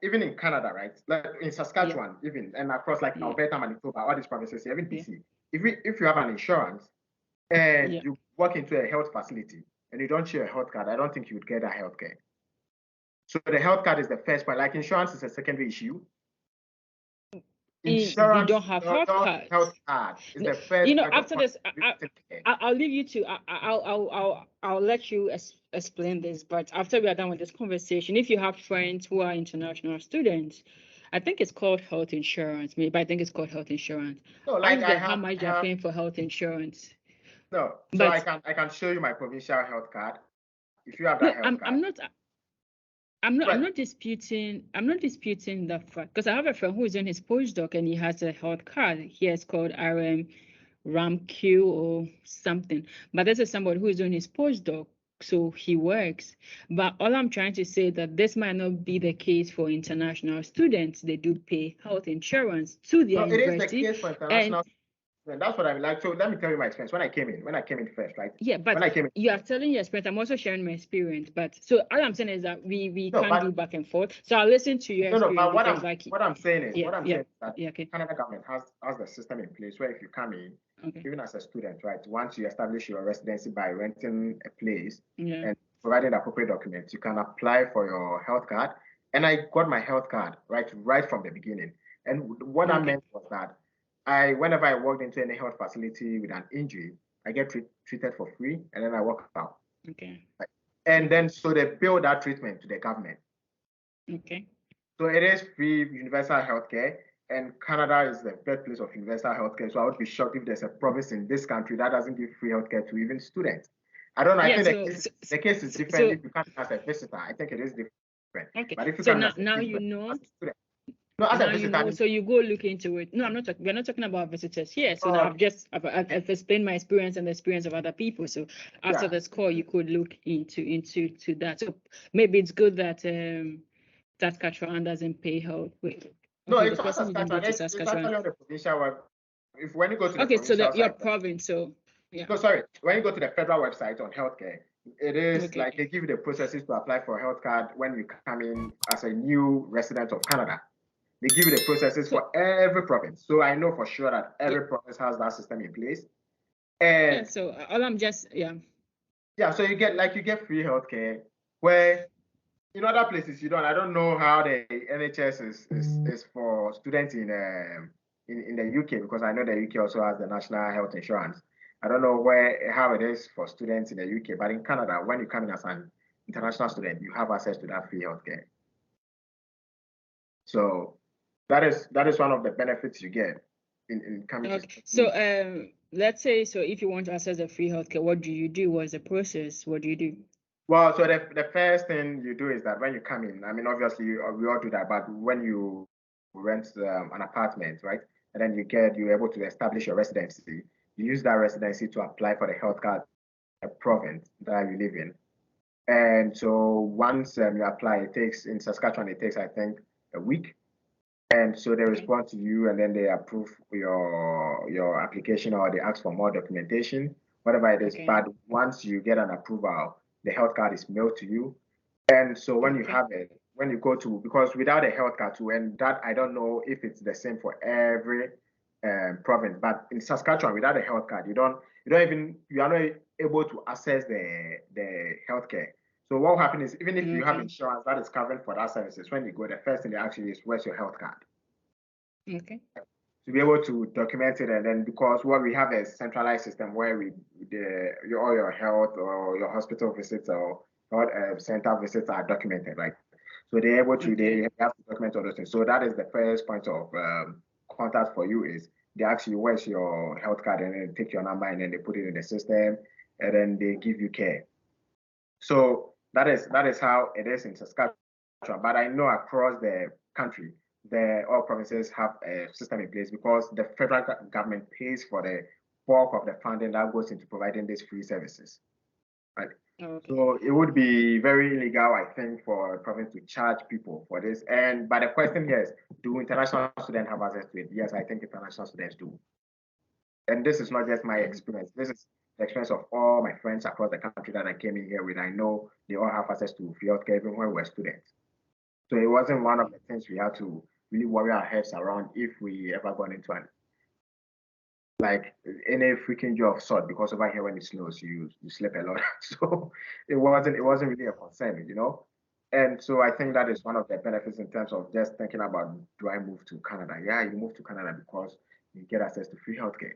Speaker 2: even in Canada, right? Like in Saskatchewan, even and across like Alberta, Manitoba, all these provinces, even BC. If you have an insurance and you walk into a health facility and you don't show a health card, I don't think you would get a health care. So the health card is the first point. Like insurance is a secondary issue. Insurance,
Speaker 1: we don't have health cards.
Speaker 2: Health card is the first.
Speaker 1: After this, I'll leave you to. I'll let you explain this. But after we are done with this conversation, if you have friends who are international students, I think it's called health insurance. Maybe I think it's called health insurance.
Speaker 2: No, like
Speaker 1: ask them how much they're paying for health insurance.
Speaker 2: No, so I can show you my provincial health card. If you have that health card.
Speaker 1: I'm not disputing the fact, because I have a friend who is on his postdoc and he has a health card. He has called RAMQ or something. But this is somebody who is on his postdoc, so he works. But all I'm trying to say that this might not be the case for international students. They do pay health insurance to their university.
Speaker 2: It is the case for international. And that's what I mean. Like, so let me tell you my experience. When I came in first, right?
Speaker 1: Yeah, but
Speaker 2: when I came in,
Speaker 1: you are telling your experience. I'm also sharing my experience. But so all I'm saying is that we can't do back and forth. So I'll listen to your experience.
Speaker 2: But what I'm saying is that Canada government has the system in place where if you come in, even as a student, right, once you establish your residency by renting a place and providing the appropriate documents, you can apply for your health card. and I got my health card right from the beginning. And what that meant was that whenever I walked into any health facility with an injury, I get treated for free, and then I walk out.
Speaker 1: Okay.
Speaker 2: And then so they bill that treatment to the government.
Speaker 1: Okay.
Speaker 2: So it is free universal healthcare, and Canada is the birthplace of universal healthcare. So I would be shocked if there's a province in this country that doesn't give free healthcare to even students. I don't know. I
Speaker 1: Yeah.
Speaker 2: think the case is different if you come as a visitor. I think it is different.
Speaker 1: Okay.
Speaker 2: But if you
Speaker 1: So
Speaker 2: come as a
Speaker 1: now
Speaker 2: visitor,
Speaker 1: you know.
Speaker 2: as a student, no, as a
Speaker 1: Now you
Speaker 2: visitor,
Speaker 1: know, so you go look into it. No, I'm not talking. We're not talking about visitors here. So now I've explained my experience and the experience of other people. So after this call, you could look into that. So maybe it's good that Saskatchewan doesn't pay health. Wait,
Speaker 2: no,
Speaker 1: okay,
Speaker 2: it's
Speaker 1: the
Speaker 2: not
Speaker 1: person didn't go
Speaker 2: Saskatchewan.
Speaker 1: to
Speaker 2: It's
Speaker 1: Saskatchewan.
Speaker 2: actually on the provincial web. If when you go to the
Speaker 1: Okay, so
Speaker 2: provincial
Speaker 1: your
Speaker 2: site,
Speaker 1: province. So yeah.
Speaker 2: no, sorry, when you go to the federal website on healthcare, it is
Speaker 1: Okay.
Speaker 2: like they give you the processes to apply for a health card when you come in as a new resident of Canada. They give you the processes for every province. So I know for sure that every province has that system in place. And
Speaker 1: yeah, so all I'm just
Speaker 2: yeah, so you get free healthcare where in other places you don't. I don't know how the NHS is for students in the UK, because I know the UK also has the national health insurance. I don't know how it is for students in the UK, but in Canada, when you come in as an international student, you have access to that free healthcare. So that is one of the benefits you get in coming to.
Speaker 1: So let's say, so if you want to access the free healthcare, what do you do? What's the process? What do you do?
Speaker 2: Well, so the first thing you do is that when you come in, I mean, obviously we all do that, but when you rent an apartment, right, and then you're able to establish your residency, you use that residency to apply for the health card, the province that you live in. And so once you apply, in Saskatchewan, it takes, I think, a week. And so they respond to you, and then they approve your application, or they ask for more documentation, whatever it is. But once you get an approval, the health card is mailed to you. And so when you have it, when you go to, because without a health card too, and that I don't know if it's the same for every province, but in Saskatchewan, without a health card, you are not able to access the healthcare. So what will happen is, even if you have insurance that is covering for that services, when you go, the first thing they ask you is, where's your health card?
Speaker 1: Okay.
Speaker 2: To be able to document it, and then because what we have is a centralized system where all your health or your hospital visits or center visits are documented, right? So they're able to they have to document all those things. So that is the first point of contact for you, is they ask you where's your health card, and then take your number, and then they put it in the system, and then they give you care. So that is how it is in Saskatchewan. But I know across the country, all provinces have a system in place, because the federal government pays for the bulk of the funding that goes into providing these free services. Right. So it would be very illegal, I think, for a province to charge people for this. But the question here is, do international students have access to it? Yes, I think international students do. And this is not just my experience. This is the experience of all my friends across the country that I came in here with. I know they all have access to free healthcare even when we're students. So it wasn't one of the things we had to really worry our heads around if we ever got into any freaking job of sort, because over here when it snows, you sleep a lot. So it wasn't really a concern, And so I think that is one of the benefits in terms of just thinking about, do I move to Canada? Yeah, you move to Canada because you get access to free healthcare.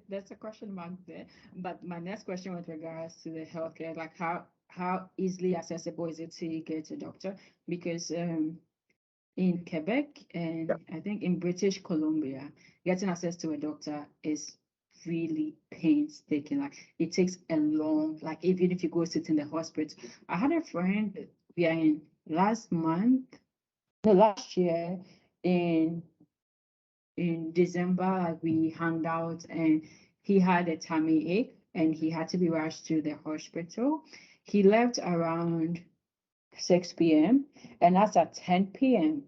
Speaker 1: There's a question mark there, but my next question with regards to the healthcare, like how easily accessible is it to get a doctor? Because in Quebec and I think in British Columbia, getting access to a doctor is really painstaking. Like it takes a long, like even if you go sit in the hospital. I had a friend, we are in last year in December, like we hung out and he had a tummy ache and he had to be rushed to the hospital. He left around 6 p.m. and that's at 10 p.m.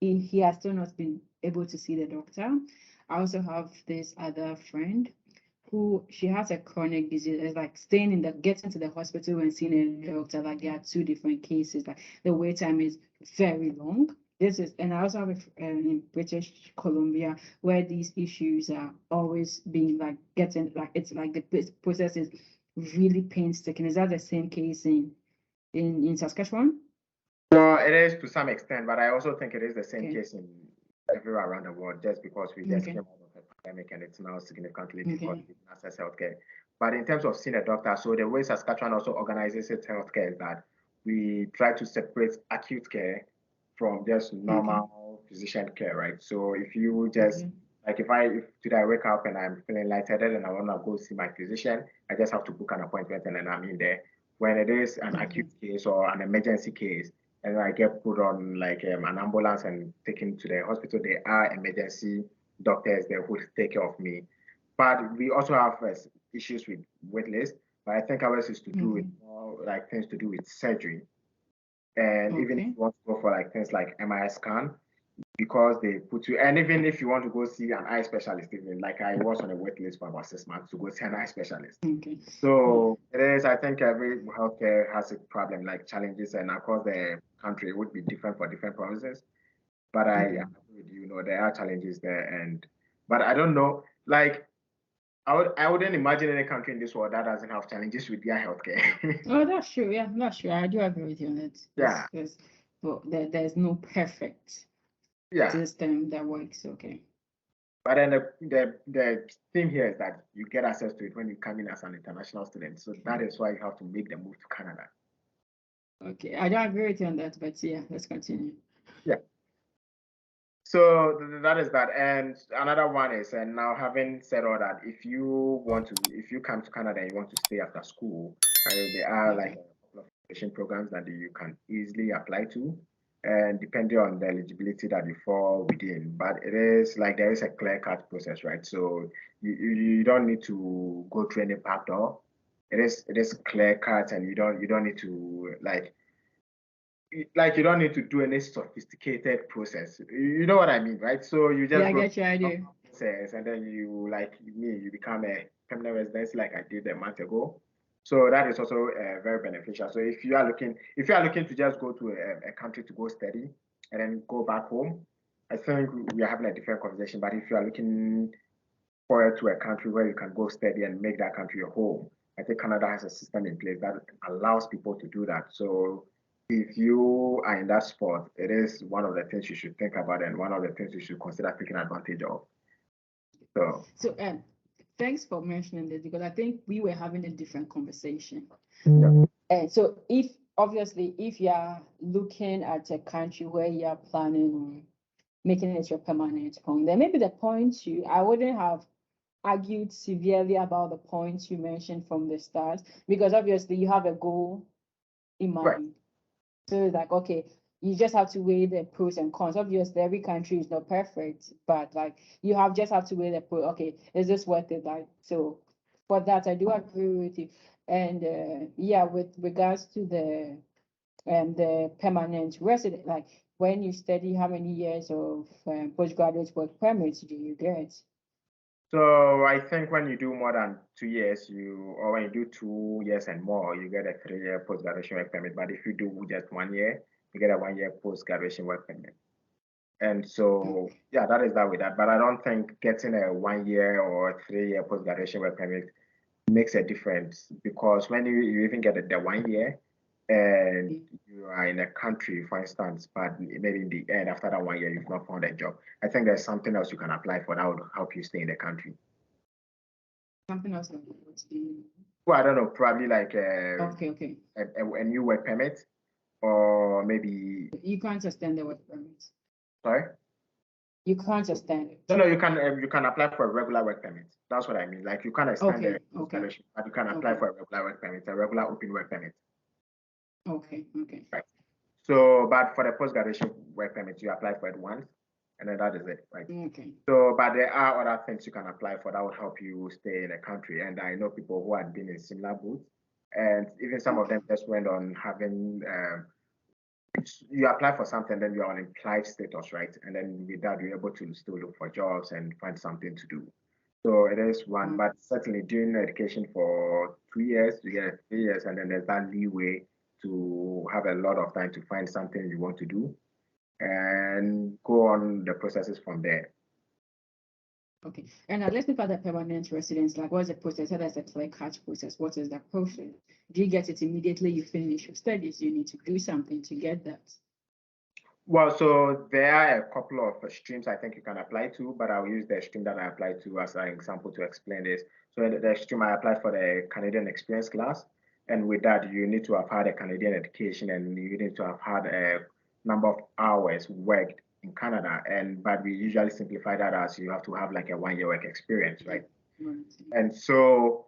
Speaker 1: He has still not been able to see the doctor. I also have this other friend who she has a chronic disease. It's like getting to the hospital and seeing a doctor, like there are two different cases. Like the wait time is very long. And I also have in British Columbia where these issues are always being like it's like the process is really painstaking. Is that the same case in Saskatchewan?
Speaker 2: So it is to some extent, but I also think it is the same
Speaker 1: Okay.
Speaker 2: case in everywhere around the world, just because we just came out of a pandemic and it's now significantly difficult to access healthcare. But in terms of seeing a doctor, so the way Saskatchewan also organizes its healthcare is that we try to separate acute care from just normal physician care, right? So if you just like if today I wake up and I'm feeling lightheaded and I want to go see my physician, I just have to book an appointment and then I'm in there. When it is an acute case or an emergency case, and I get put on like an ambulance and taken to the hospital, there are emergency doctors there who take care of me. But we also have issues with wait list. But I think ours is to do with more like things to do with surgery. And even if you want to go for like things like MRI scan, because they put you, and even if you want to go see an eye specialist, even like I was on a wait list for about 6 months to go see an eye specialist. So it is, I think every healthcare has a problem, like challenges, and across the country it would be different for different provinces. But I agree with you, there are challenges there, but I don't know, like I wouldn't imagine any country in this world that doesn't have challenges with their healthcare.
Speaker 1: Oh, that's true. Yeah, that's true. I do agree with you on that.
Speaker 2: Yeah.
Speaker 1: But there's no perfect system that works. Okay.
Speaker 2: But then the thing here is that you get access to it when you come in as an international student. So that is why you have to make the move to Canada.
Speaker 1: Okay, I don't agree with you on that, but yeah, let's continue.
Speaker 2: Yeah. So that is that. And another one is, and now having said all that, if you come to Canada and you want to stay after school, there are like a couple of education programs that you can easily apply to, and depending on the eligibility that you fall within. But it is like there is a clear-cut process, right? So you don't need to go through any back door. It is clear-cut, and you don't need to you don't need to do any sophisticated process. You know what I mean, right? So you just
Speaker 1: I get your idea.
Speaker 2: Process, and then you you become a permanent resident like I did a month ago. So that is also very beneficial. So if you are looking to just go to a country to go study and then go back home, I think we are having a different conversation. But if you are looking forward to a country where you can go study and make that country your home, I think Canada has a system in place that allows people to do that. So if you are in that spot, it is one of the things you should think about and one of the things you should consider taking advantage of.
Speaker 1: So thanks for mentioning this, because I think we were having a different conversation. And so if you are looking at a country where you are planning on making it your permanent home, then maybe the points I wouldn't have argued severely about the points you mentioned from the start, because obviously you have a goal in mind. Right. So it's like, okay, you just have to weigh the pros and cons. Obviously, every country is not perfect, but like you just have to weigh the pro. Okay, is this worth it? Like, so for that, I do agree with you. And with regards to the permanent resident, like when you study, how many years of postgraduate work permits do you get?
Speaker 2: So I think when you do more than 2 years, or when you do 2 years and more, you get a 3-year post-graduation work permit. But if you do just 1 year, you get a 1-year post-graduation work permit. And so, yeah, that is that with that. But I don't think getting a 1 year or 3-year post-graduation work permit makes a difference, because when you even get the 1 year and you are in a country, for instance, but maybe in the end, after that 1 year, you've not found a job, I think there's something else you can apply for that would help you stay in the country.
Speaker 1: Something else like
Speaker 2: well, I don't know, probably like a new work permit, or maybe
Speaker 1: you can't extend the work permit.
Speaker 2: Sorry?
Speaker 1: You can't extend it.
Speaker 2: No, you can apply for a regular work permit. That's what I mean. Like you can't extend the scholarship, but you can apply for a regular work permit, a regular open work permit.
Speaker 1: Okay.
Speaker 2: Right. So, but for the post-graduation work permit, you apply for it once, and then that is it, right?
Speaker 1: Okay.
Speaker 2: So, but there are other things you can apply for that will help you stay in the country. And I know people who had been in similar boots, and even some of them just went on having. You apply for something, then you're on implied status, right? And then with that, you're able to still look for jobs and find something to do. So it is one, but certainly during education for 2 years, you get 3 years, and then there's that leeway to have a lot of time to find something you want to do and go on the processes from there.
Speaker 1: Okay, and let's look at the permanent residence. Like, what's the process? How does the clear-cut process? What is the process? Do you get it immediately you finish your studies? You need to do something to get that.
Speaker 2: Well, so there are a couple of streams I think you can apply to, but I'll use the stream that I applied to as an example to explain this. So the stream I applied for the Canadian experience class, and with that you need to have had a Canadian education and you need to have had a number of hours worked in Canada. And but we usually simplify that as you have to have like a 1 year work experience, right? And so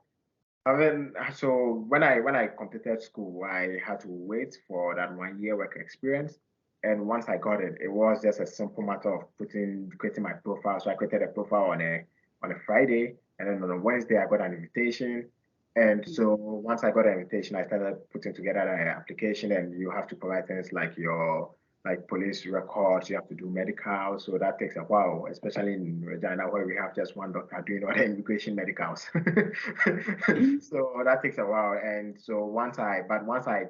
Speaker 2: so when I completed school, I had to wait for that 1 year work experience. And once I got it, it was just a simple matter of creating my profile. So I created a profile on a Friday, and then on a Wednesday I got an invitation. And so once I got an invitation, I started putting together an application, and you have to provide things like your like police records, you have to do medical, so that takes a while, especially in Regina where we have just one doctor doing all the immigration medicals. So that takes a while. And so once I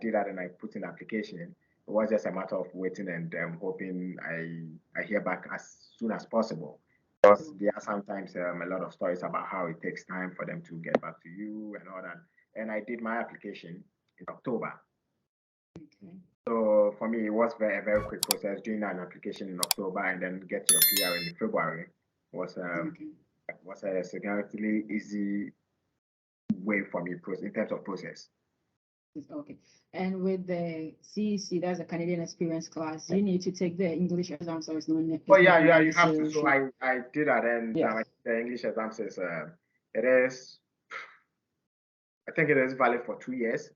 Speaker 2: did that and I put in the application, it was just a matter of waiting and hoping I hear back as soon as possible. Because there are sometimes a lot of stories about how it takes time for them to get back to you and all that. And I did my application in October.
Speaker 1: Okay.
Speaker 2: So for me, it was a very quick process. Doing an application in October and then getting your PR in February was was a significantly easy way for me in terms of process.
Speaker 1: Okay. And with the CEC, that's a Canadian experience class, you need to take the English exam, so it's not.
Speaker 2: Oh yeah, you have to. So I did that, and
Speaker 1: yes.
Speaker 2: the English exam says it is. I think it is valid for 2 years.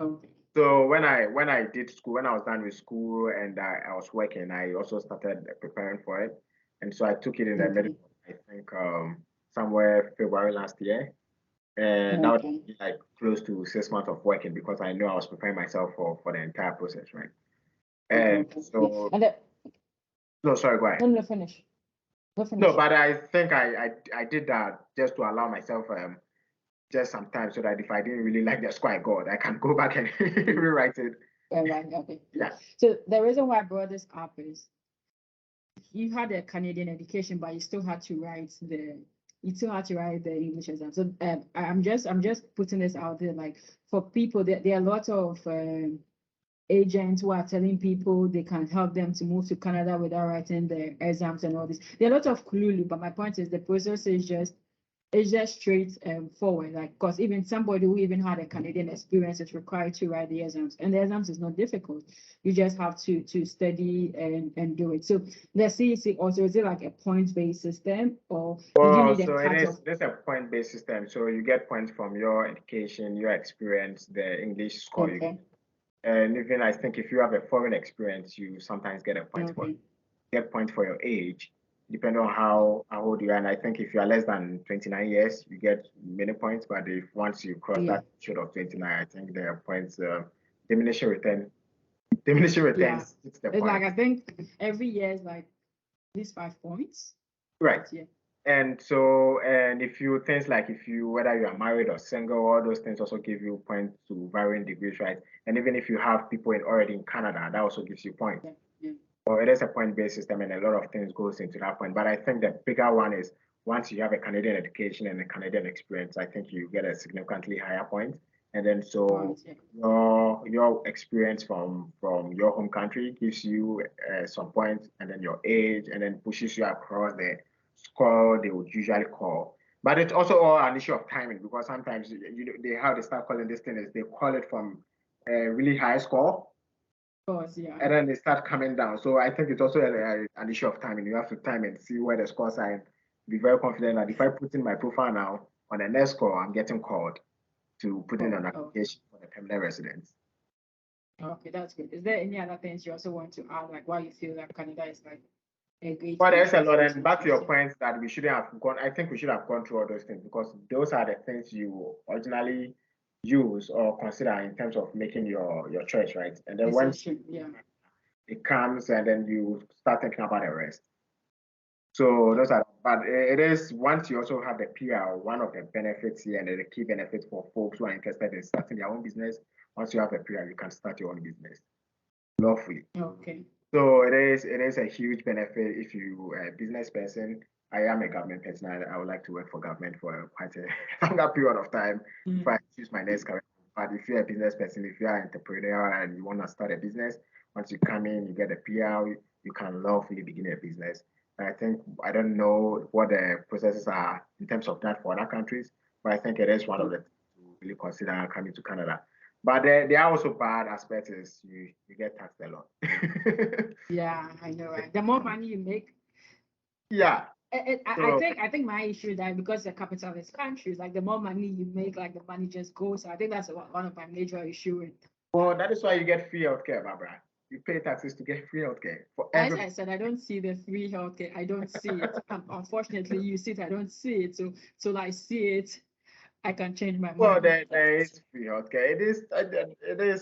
Speaker 1: Okay.
Speaker 2: So when I did school, when I was done with school and I was working, I also started preparing for it, and so I took it in the middle. I think somewhere February last year, and that was like close to 6 months of working because I knew I was preparing myself for the entire process, right? And so, no, sorry, go ahead.
Speaker 1: No, finish.
Speaker 2: No, but I think I did that just to allow myself just some time so that if I didn't really like the score I got, I can go back and rewrite it.
Speaker 1: Right. Okay.
Speaker 2: Yeah.
Speaker 1: So the reason why I brought this up is you had a Canadian education, but you still had to write the English exam. So I'm just putting this out there, like for people, there are a lot of agents who are telling people they can help them to move to Canada without writing the exams and all this. There are a lot of clue, but my point is the process is just straight forward. Like, because even somebody who even had a Canadian experience is required to write the exams, and the exams is not difficult. You just have to study and do it. So the CEC also, is it like a point-based system, or do you need a cut-off?
Speaker 2: It is a point-based system. So you get points from your education, your experience, the English score.
Speaker 1: Okay.
Speaker 2: And even I think if you have a foreign experience, you sometimes get a point for it. You get points for your age, depending on how old you are. And I think if you are less than 29 years, you get many points. But if once you cross that threshold of 29, I think the points diminishing returns. It's the point.
Speaker 1: Like I think every year is like at least 5 points.
Speaker 2: Right. Yeah. And so, and if you things like whether you are married or single, all those things also give you points to varying degrees, right? And even if you have people already in Canada, that also gives you points. Yeah. So it is a point-based system, and a lot of things goes into that point. But I think the bigger one is once you have a Canadian education and a Canadian experience, I think you get a significantly higher point. And then so your experience from your home country gives you some points, and then your age, and then pushes you across the score they would usually call. But it's also all an issue of timing because sometimes how they start calling this thing is they call it from a really high score. And then they start coming down. So I think it's also an issue of timing. You have to time and see where the scores are and be very confident that if I put in my profile now on the next score, I'm getting called to put in an application for the permanent residence.
Speaker 1: Okay, that's good. Is there any other things you also want to add, like why you feel like Canada is like a great?
Speaker 2: Well, there's a lot, and back to your points that we shouldn't have gone. I think we should have gone through all those things because those are the things you originally use or consider in terms of making your choice, right? And then once it comes, and then you start thinking about the rest. So those are, but it is once you also have the PR, one of the benefits here and the key benefits for folks who are interested in starting their own business. Once you have a PR, you can start your own business lawfully. Okay. So it is a huge benefit if you are a business person. I am a government person. I would like to work for government for quite a longer period of time if I choose my next career. But if you're a business person, if you are an entrepreneur and you want to start a business, Once you come in, you get a PR, you can lawfully begin a business. And I don't know what the processes are in terms of that for other countries, but I think it is one of the things to really consider coming to Canada. But there are also bad aspects is you get taxed a lot.
Speaker 1: Yeah, I know, right? The more money you make,
Speaker 2: Yeah.
Speaker 1: I think my issue is that because the capitalist countries, like the more money you make, like the money just goes. So I think that's one of my major issues.
Speaker 2: Well, that is why you get free healthcare, Barbara. You pay taxes to get free healthcare for
Speaker 1: As
Speaker 2: every.
Speaker 1: I said, I don't see the free healthcare. I don't see it. Unfortunately, you see it. I don't see it. So till I see it, I can change my
Speaker 2: Well,
Speaker 1: mind.
Speaker 2: there is free healthcare. It is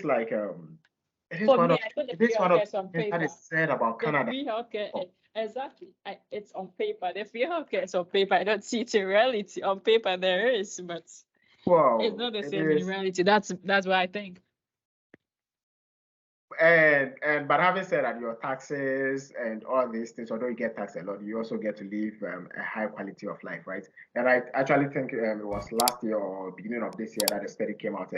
Speaker 2: like it is
Speaker 1: For
Speaker 2: one
Speaker 1: me,
Speaker 2: of
Speaker 1: I think the
Speaker 2: it
Speaker 1: free
Speaker 2: is one of
Speaker 1: healthcare is on
Speaker 2: the things that
Speaker 1: paper.
Speaker 2: is said about
Speaker 1: The
Speaker 2: Canada.
Speaker 1: free healthcare, exactly. It's on paper. The free healthcare is on paper. I don't see it in reality. On paper, there is, but it's
Speaker 2: Well,
Speaker 1: not the
Speaker 2: it
Speaker 1: same in
Speaker 2: is,
Speaker 1: reality. That's what I think.
Speaker 2: but having said that, your taxes and all these things, although you get taxed a lot, you also get to live a high quality of life, right? And I actually think it was last year or beginning of this year that a study came out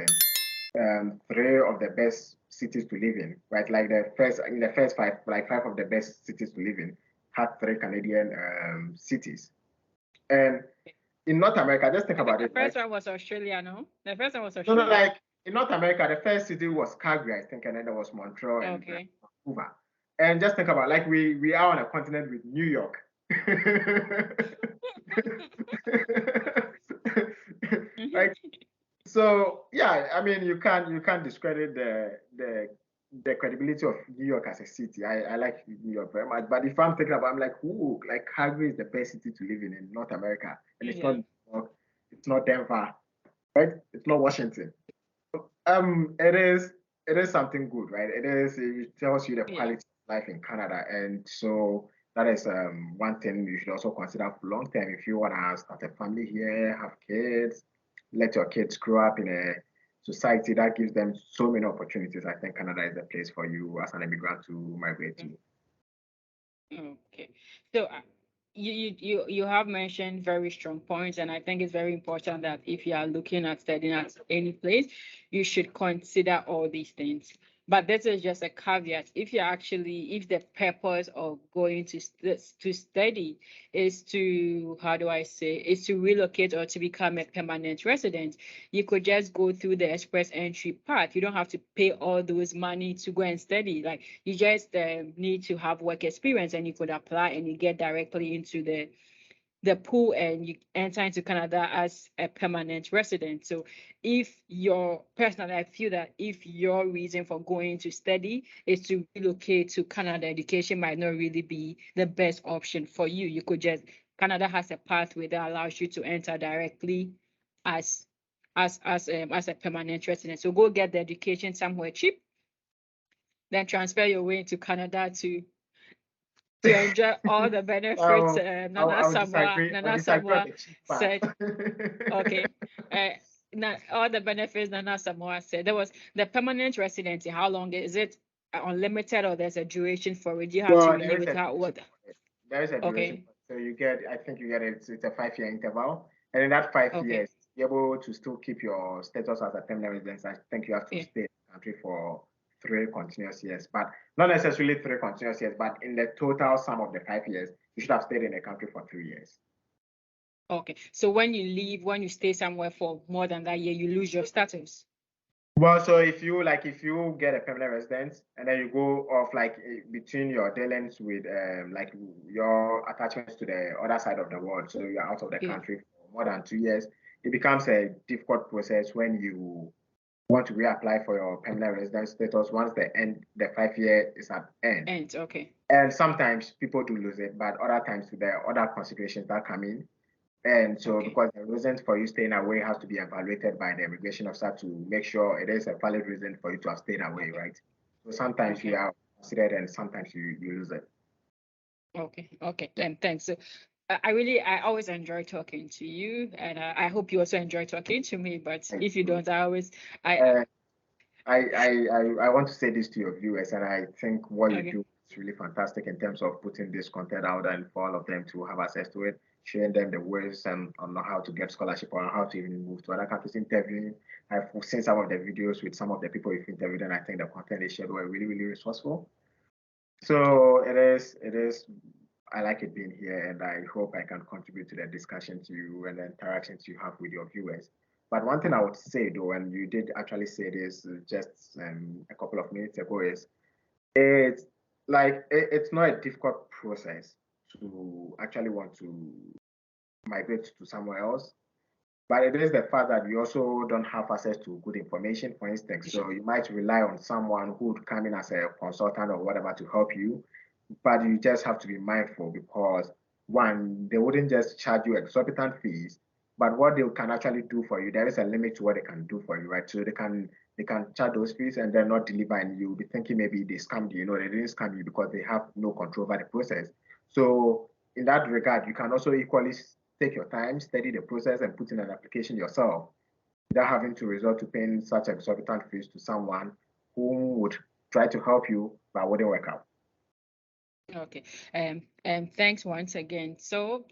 Speaker 2: and three of the best cities to live in, right? Like in the first five, like five of the best cities to live in had three Canadian cities. And in North America, just think about
Speaker 1: The
Speaker 2: it.
Speaker 1: first one was Australia, no? The first one was
Speaker 2: No,
Speaker 1: Australia.
Speaker 2: like in North America, the first city was Calgary, I think, and then there was Montreal and
Speaker 1: Okay.
Speaker 2: Vancouver. And just think about like we are on a continent with New York. Like so, yeah. I mean, you can't discredit the credibility of New York as a city. I like New York very much, but if I'm thinking about, I'm like, ooh, like Calgary is the best city to live in North America, and it's not
Speaker 1: Yeah.
Speaker 2: New York, it's not Denver, right? It's not Washington. It is something good, right? It tells you the
Speaker 1: Yeah.
Speaker 2: quality of life in Canada, and so that is one thing you should also consider for long term if you want to start a family here, have kids, let your kids grow up in a society that gives them so many opportunities. I think Canada is the place for you as an immigrant to migrate to.
Speaker 1: Okay. So you have mentioned very strong points, and I think it's very important that if you are looking at studying at any place, you should consider all these things. But this is just a caveat. If the purpose of going to study is to, how do I say, is to relocate or to become a permanent resident, you could just go through the express entry path. You don't have to pay all those money to go and study. Like you just need to have work experience, and you could apply and you get directly into the pool and you enter into Canada as a permanent resident. So personally, I feel that if your reason for going to study is to relocate to Canada, education might not really be the best option for you. Canada has a pathway that allows you to enter directly as as a permanent resident. So go get the education somewhere cheap, then transfer your way into Canada to enjoy all the benefits
Speaker 2: I would disagree. I
Speaker 1: Nana
Speaker 2: would disagree on
Speaker 1: Samoa
Speaker 2: the cheap part.
Speaker 1: said. Okay. Uh, all the benefits Nana Samoa said. There was the permanent residency. How long is it? Unlimited, or there's a duration for it? You have to
Speaker 2: Well, there
Speaker 1: renew
Speaker 2: is
Speaker 1: it
Speaker 2: a
Speaker 1: out.
Speaker 2: duration
Speaker 1: What?
Speaker 2: for it. There is a duration
Speaker 1: Okay.
Speaker 2: for it. So I think you get it. It's a 5 year interval. And in that 5 years,
Speaker 1: Okay.
Speaker 2: to be able to still keep your status as a permanent resident, I think you have to
Speaker 1: Yeah.
Speaker 2: stay in the country for 3 continuous years. But not necessarily 3 continuous years, but in the total sum of the 5 years, you should have stayed in the country for 3 years.
Speaker 1: Okay. So when you stay somewhere for more than that year, you lose your status.
Speaker 2: Well, so if you get a permanent residence and then you go off like between your dealings with like your attachments to the other side of the world, so you're out of the
Speaker 1: Yeah.
Speaker 2: country for more than 2 years, it becomes a difficult process when you want to reapply for your permanent residence status once the 5 year is at end.
Speaker 1: And okay.
Speaker 2: And sometimes people do lose it, but other times there are other considerations that come in. And so,
Speaker 1: Okay.
Speaker 2: because the reason for you staying away has to be evaluated by the immigration officer to make sure it is a valid reason for you to have stayed away,
Speaker 1: Okay.
Speaker 2: right? So sometimes you
Speaker 1: Okay.
Speaker 2: are considered and sometimes you lose it.
Speaker 1: Okay. Okay. Then thanks. So I always enjoy talking to you, and I hope you also enjoy talking to me. But
Speaker 2: Thank
Speaker 1: if you
Speaker 2: you.
Speaker 1: don't, I
Speaker 2: Uh, I want to say this to your viewers, and I think what you
Speaker 1: okay.
Speaker 2: do is really fantastic in terms of putting this content out and for all of them to have access to it. showing them the ways and on how to get scholarship or how to even move to other countries, interviewing. I've seen some of the videos with some of the people you've interviewed, and I think the content they shared were really, really resourceful. So it is. I like it being here, and I hope I can contribute to the discussion to you and the interactions you have with your viewers. But one thing I would say, though, and you did actually say this just a couple of minutes ago, is it's like it's not a difficult process to actually want to migrate to somewhere else. But it is the fact that you also don't have access to good information, for instance. So you might rely on someone who would come in as a consultant or whatever to help you. But you just have to be mindful because one, they wouldn't just charge you exorbitant fees, but what they can actually do for you, there is a limit to what they can do for you, right? So they can charge those fees and then not deliver, and you'll be thinking maybe they scammed you. They didn't scam you because they have no control over the process. So in that regard, you can also equally take your time, study the process, and put in an application yourself without having to resort to paying such exorbitant fees to someone who would try to help you but wouldn't work out.
Speaker 1: Okay. Thanks once again. So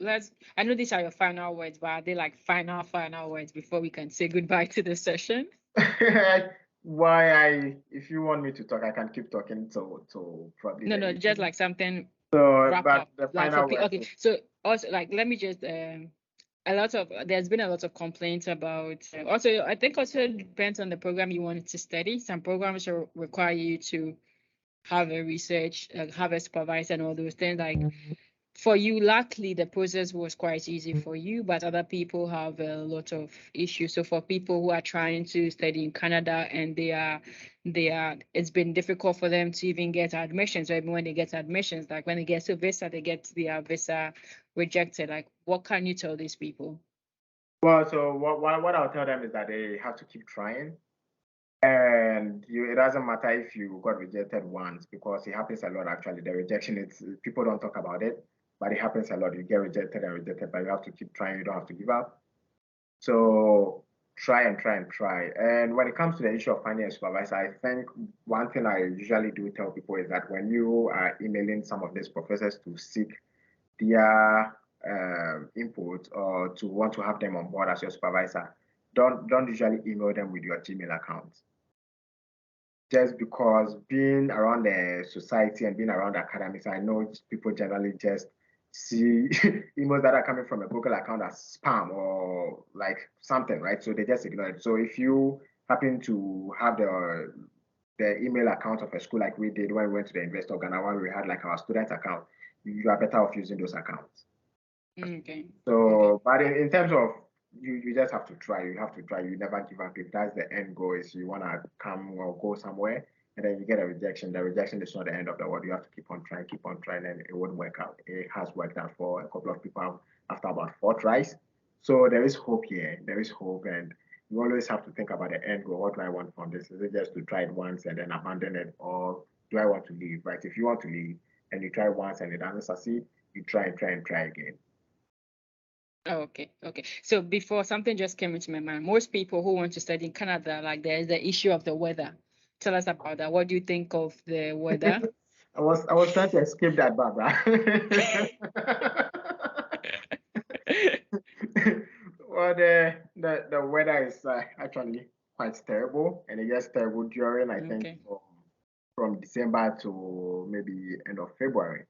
Speaker 1: I know these are your final words, but are they like final words before we can say goodbye to the session?
Speaker 2: If you want me to talk, I can keep talking to probably
Speaker 1: No, just like something wrap
Speaker 2: but
Speaker 1: up.
Speaker 2: the
Speaker 1: Like
Speaker 2: final word.
Speaker 1: okay. So also like let me just there's been a lot of complaints about also I think also it depends on the program you wanted to study. Some programs require you to have a research, have a supervisor and all those things. Like for you, luckily the process was quite easy for you, but other people have a lot of issues. So for people who are trying to study in Canada and it's been difficult for them to even get admissions, or even when they get admissions, like when they get to visa, they get their visa rejected. Like what can you tell these people?
Speaker 2: Well, so what I'll tell them is that they have to keep trying. And it doesn't matter if you got rejected once, because it happens a lot actually. The rejection, it's people don't talk about it, but it happens a lot. You get rejected and rejected, but you have to keep trying. You don't have to give up. So try and try and try. And when it comes to the issue of finding a supervisor, I think one thing I usually do tell people is that when you are emailing some of these professors to seek their input or to want to have them on board as your supervisor, don't usually email them with your Gmail account. Just because being around the society and being around academics, I know people generally just see emails that are coming from a Google account as spam or like something, right? So they just ignore it. So if you happen to have the email account of a school like we did when we went to the Invest Ghana, when we had like our student account, you are better off using those accounts.
Speaker 1: Okay.
Speaker 2: So, but in terms of you just have to try. You have to try. You never give up. If that's the end goal, is you want to come or go somewhere, and then you get a rejection. The rejection is not the end of the world. You have to keep on trying, and it won't work out. It has worked out for a couple of people after about 4 tries. So there is hope here. There is hope, and you always have to think about the end goal. What do I want from this? Is it just to try it once and then abandon it, or do I want to leave? Right? If you want to leave and you try once and it doesn't succeed, you try again.
Speaker 1: Okay. So before, something just came into my mind. Most people who want to study in Canada, like there's the issue of the weather. Tell us about that. What do you think of the weather?
Speaker 2: I was trying to escape that, Barbara. Well, the weather is actually quite terrible, and it gets terrible during I think
Speaker 1: Okay.
Speaker 2: from December to maybe end of February.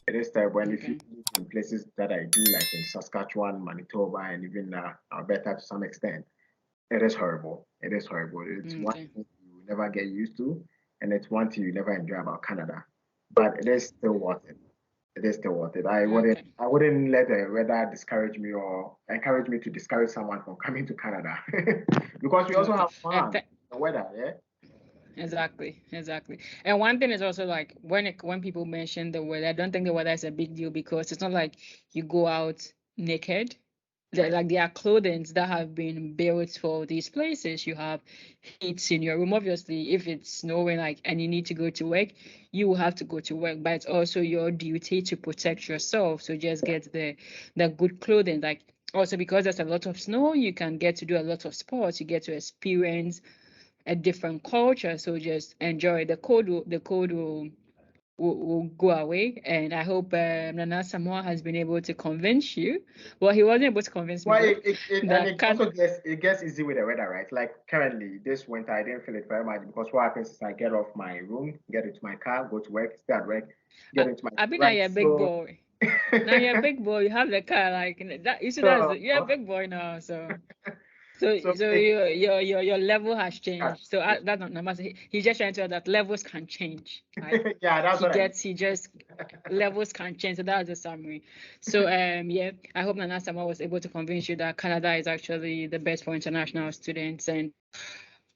Speaker 2: It is terrible, and if you
Speaker 1: Okay.
Speaker 2: live in places that I do, like in Saskatchewan, Manitoba, and even Alberta to some extent, it is horrible. It is horrible. It's one
Speaker 1: Okay.
Speaker 2: thing you never get used to, and it's one thing you never enjoy about Canada. But it is still worth it. It is still worth it.
Speaker 1: Okay.
Speaker 2: I wouldn't let the weather discourage me or encourage me to discourage someone from coming to Canada. Because we also
Speaker 1: Okay.
Speaker 2: have fun. The weather, yeah.
Speaker 1: Exactly. And one thing is also like when people mention the weather, I don't think the weather is a big deal because it's not like you go out naked. Like there are clothing that have been built for these places. You have heats in your room. Obviously, if it's snowing like and you need to go to work, you will have to go to work. But it's also your duty to protect yourself. So just get the good clothing. Like also because there's a lot of snow, you can get to do a lot of sports. You get to experience a different culture. So just enjoy the cold. The cold will will go away. And I hope Nana Samoa has been able to convince you. Well, he wasn't able to convince me
Speaker 2: Well,
Speaker 1: though.
Speaker 2: and
Speaker 1: That
Speaker 2: it also gets easy with the weather, right? Like currently this winter, I didn't feel it very much because what happens is I get off my room, get into my car, go to work, stay at work, get into my
Speaker 1: I mean, now
Speaker 2: right.
Speaker 1: you're a big
Speaker 2: So,
Speaker 1: boy. Now you're a big boy. You have the car, like that. You see,
Speaker 2: so,
Speaker 1: you're a big boy now. So
Speaker 2: so
Speaker 1: so
Speaker 2: it,
Speaker 1: your level has
Speaker 2: has
Speaker 1: changed. So that's not number. He's just trying to tell that levels can change. Like
Speaker 2: yeah, that's what I mean.
Speaker 1: he just levels can change. So that's the summary. So yeah, I hope Nana Sama was able to convince you that Canada is actually the best for international students. And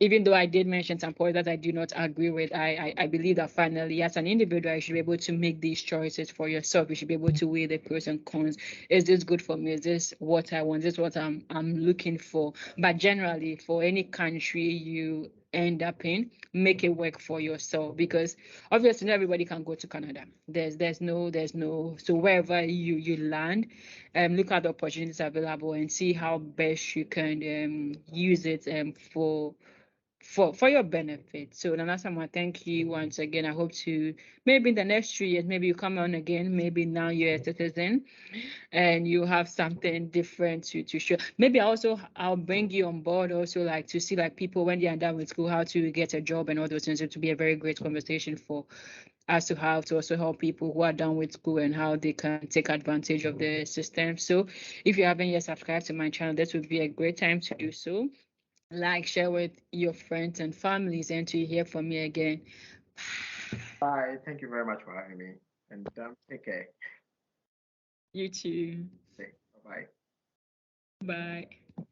Speaker 1: even though I did mention some points that I do not agree with, I believe that finally, as an individual, you should be able to make these choices for yourself. You should be able to weigh the pros and cons. Is this good for me? Is this what I want? Is this what I'm looking for? But generally, for any country you end up in, make it work for yourself, because obviously not everybody can go to Canada. There's no so wherever you land, look at the opportunities available and see how best you can use it for your benefit. So Nana Sama, thank you once again. I hope to maybe in the next 3 years, maybe you come on again. Maybe now you're a citizen and you have something different to show. Maybe I'll bring you on board also, like to see like people when they are done with school, how to get a job and all those things. It would be a very great conversation for us to have, to also help people who are done with school and how they can take advantage of the system. So if you haven't yet subscribed to my channel, this would be a great time to do so. Like, share with your friends and families, and to hear from me again.
Speaker 2: Bye. Thank you very much for having me, and take care.
Speaker 1: You too.
Speaker 2: Okay, bye bye.
Speaker 1: Bye.